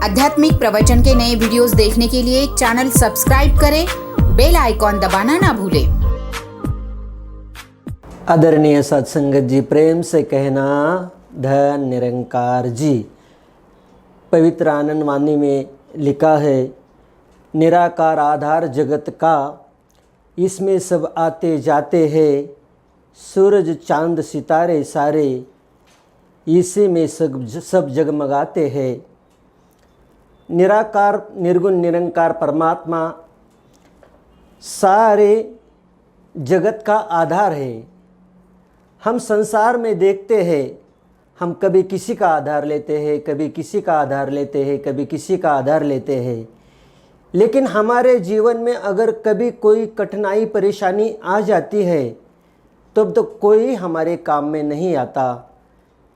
आध्यात्मिक प्रवचन के नए वीडियोस देखने के लिए चैनल सब्सक्राइब करें, बेल आइकॉन दबाना ना भूलें। आदरणीय सत्संगत जी, प्रेम से कहना धन निरंकार जी। पवित्र आनंद वाणी में लिखा है, निराकार आधार जगत का, इसमें सब आते जाते हैं, सूरज चांद सितारे सारे, इसी में सब जगमगाते हैं। निराकार निर्गुण निरंकार परमात्मा सारे जगत का आधार है। हम संसार में देखते हैं, हम कभी किसी का आधार लेते हैं, कभी किसी का आधार लेते हैं, कभी किसी का आधार लेते हैं। लेकिन हमारे जीवन में अगर कभी कोई कठिनाई परेशानी आ जाती है तब तो कोई हमारे काम में नहीं आता।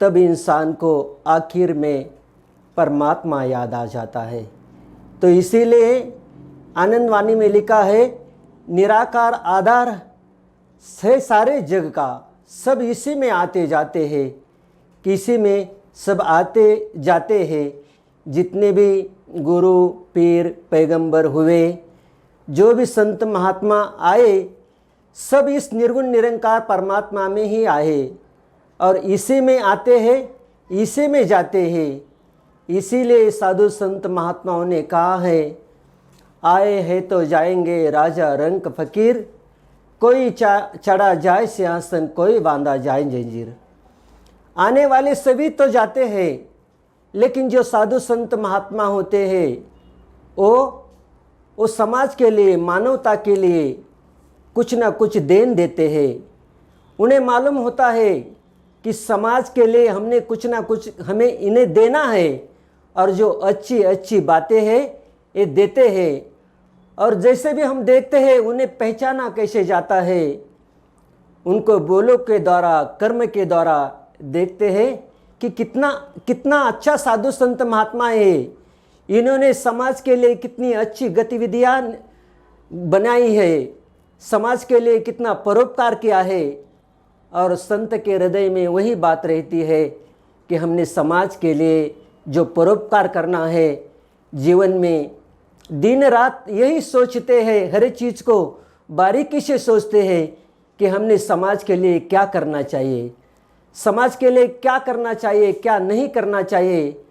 तब इंसान को आखिर में परमात्मा याद आ जाता है। तो इसीलिए आनंद वाणी में लिखा है, निराकार आधार है सारे जग का, सब इसी में आते जाते हैं, किसी में सब आते जाते हैं। जितने भी गुरु पीर पैगंबर हुए, जो भी संत महात्मा आए, सब इस निर्गुण निरंकार परमात्मा में ही आए और इसी में आते हैं, इसी में जाते हैं। इसीलिए साधु संत महात्माओं ने कहा है, आए हैं तो जाएंगे राजा रंक फकीर, कोई चढ़ा जाए सिंहासन, कोई बांधा जाए जंजीर। आने वाले सभी तो जाते हैं, लेकिन जो साधु संत महात्मा होते हैं वो समाज के लिए, मानवता के लिए कुछ ना कुछ देन देते हैं। उन्हें मालूम होता है कि समाज के लिए हमने कुछ ना कुछ हमें इन्हें देना है, और जो अच्छी अच्छी बातें हैं ये देते हैं। और जैसे भी हम देखते हैं, उन्हें पहचाना कैसे जाता है, उनको बोलों के द्वारा, कर्म के द्वारा देखते हैं कि कितना अच्छा साधु संत महात्मा है। इन्होंने समाज के लिए कितनी अच्छी गतिविधियां बनाई है, समाज के लिए कितना परोपकार किया है। और संत के हृदय में वही बात रहती है कि हमने समाज के लिए जो परोपकार करना है, जीवन में दिन रात यही सोचते हैं, हर चीज़ को बारीकी से सोचते हैं कि हमने समाज के लिए क्या करना चाहिए, समाज के लिए क्या करना चाहिए, क्या नहीं करना चाहिए।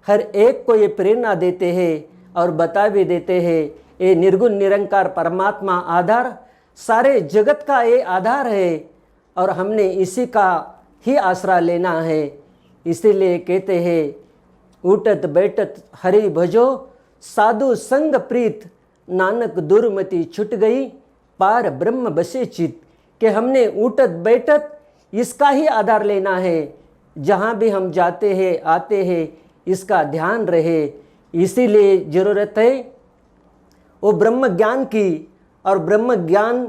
हर एक को ये प्रेरणा देते हैं और बता भी देते हैं, ये निर्गुण निरंकार परमात्मा आधार, सारे जगत का ये आधार है और हमने इसी का ही आसरा लेना है। इसीलिए कहते हैं, उठत बैठत हरि भजो, साधु संग प्रीत, नानक दुर्मति छुट गई, पार ब्रह्म बसे चित। कि हमने उठत बैठत इसका ही आधार लेना है। जहाँ भी हम जाते हैं आते हैं, इसका ध्यान रहे। इसीलिए ज़रूरत है वो ब्रह्म ज्ञान की, और ब्रह्म ज्ञान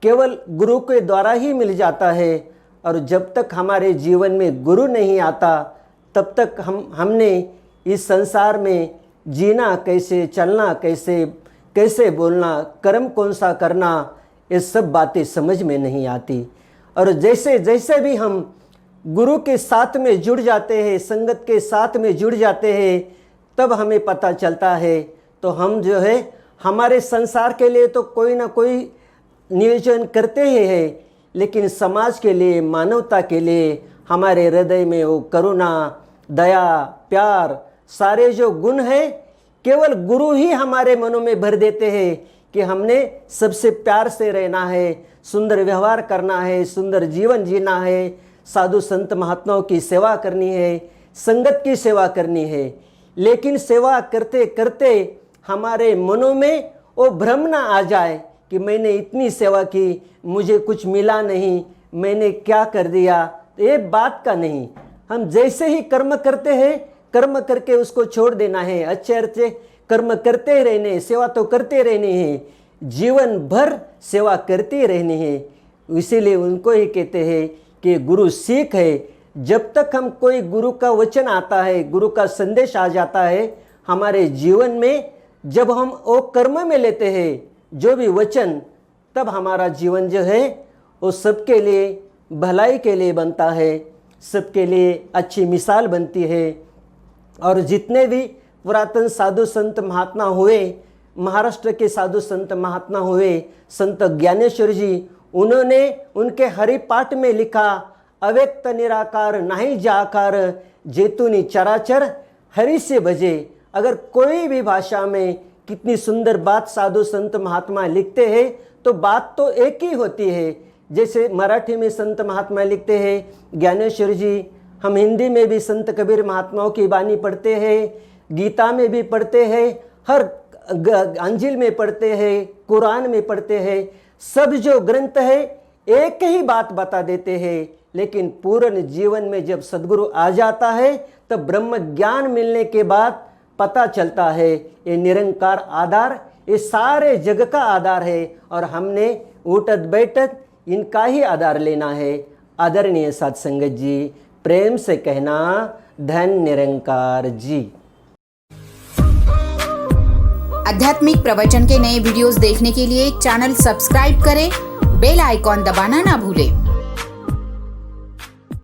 केवल गुरु के द्वारा ही मिल जाता है। और जब तक हमारे जीवन में गुरु नहीं आता, तब तक हमने इस संसार में जीना कैसे, चलना कैसे, कैसे बोलना, कर्म कौन सा करना, ये सब बातें समझ में नहीं आती। और जैसे जैसे भी हम गुरु के साथ में जुड़ जाते हैं, संगत के साथ में जुड़ जाते हैं, तब हमें पता चलता है। तो हम जो है हमारे संसार के लिए तो कोई ना कोई नियोजन करते ही हैं, लेकिन समाज के लिए, मानवता के लिए हमारे हृदय में वो करुणा, दया, प्यार, सारे जो गुण हैं, केवल गुरु ही हमारे मनों में भर देते हैं कि हमने सबसे प्यार से रहना है, सुंदर व्यवहार करना है, सुंदर जीवन जीना है, साधु संत महात्माओं की सेवा करनी है, संगत की सेवा करनी है। लेकिन सेवा करते करते हमारे मनों में वो भ्रम ना आ जाए कि मैंने इतनी सेवा की, मुझे कुछ मिला नहीं, मैंने क्या कर दिया। ये बात का नहीं। हम जैसे ही कर्म करते हैं, कर्म करके उसको छोड़ देना है। अच्छे अच्छे कर्म करते रहने, सेवा तो करते रहने हैं, जीवन भर सेवा करते रहने हैं। इसीलिए उनको ही कहते हैं कि गुरु सीख है। जब तक हम कोई गुरु का वचन आता है, गुरु का संदेश आ जाता है हमारे जीवन में, जब हम वो कर्म में लेते हैं जो भी वचन, तब हमारा जीवन जो है वो सबके लिए भलाई के लिए बनता है, सबके लिए अच्छी मिसाल बनती है। और जितने भी पुरातन साधु संत महात्मा हुए, महाराष्ट्र के साधु संत महात्मा हुए संत ज्ञानेश्वर जी, उन्होंने उनके हरिपाठ में लिखा, अव्यक्त निराकार नहीं जाकार, जेतुनी चराचर हरि से भजे। अगर कोई भी भाषा में कितनी सुंदर बात साधु संत महात्मा लिखते हैं तो बात तो एक ही होती है। जैसे मराठी में संत महात्मा लिखते हैं ज्ञानेश्वर जी, हम हिंदी में भी संत कबीर महात्माओं की वाणी पढ़ते हैं, गीता में भी पढ़ते हैं, हर अंजिल में पढ़ते हैं, कुरान में पढ़ते हैं। सब जो ग्रंथ है एक ही बात बता देते हैं, लेकिन पूर्ण जीवन में जब सद्गुरु आ जाता है तब ब्रह्म ज्ञान मिलने के बाद पता चलता है ये निरंकार आधार, ये सारे जग का आधार है और हमने उठत बैठत इनका ही आधार लेना है। आदरणीय साध संगत जी, प्रेम से कहना धन निरंकार जी। आध्यात्मिक प्रवचन के नए वीडियोस देखने के लिए चैनल सब्सक्राइब करें, बेल आइकॉन दबाना ना भूलें।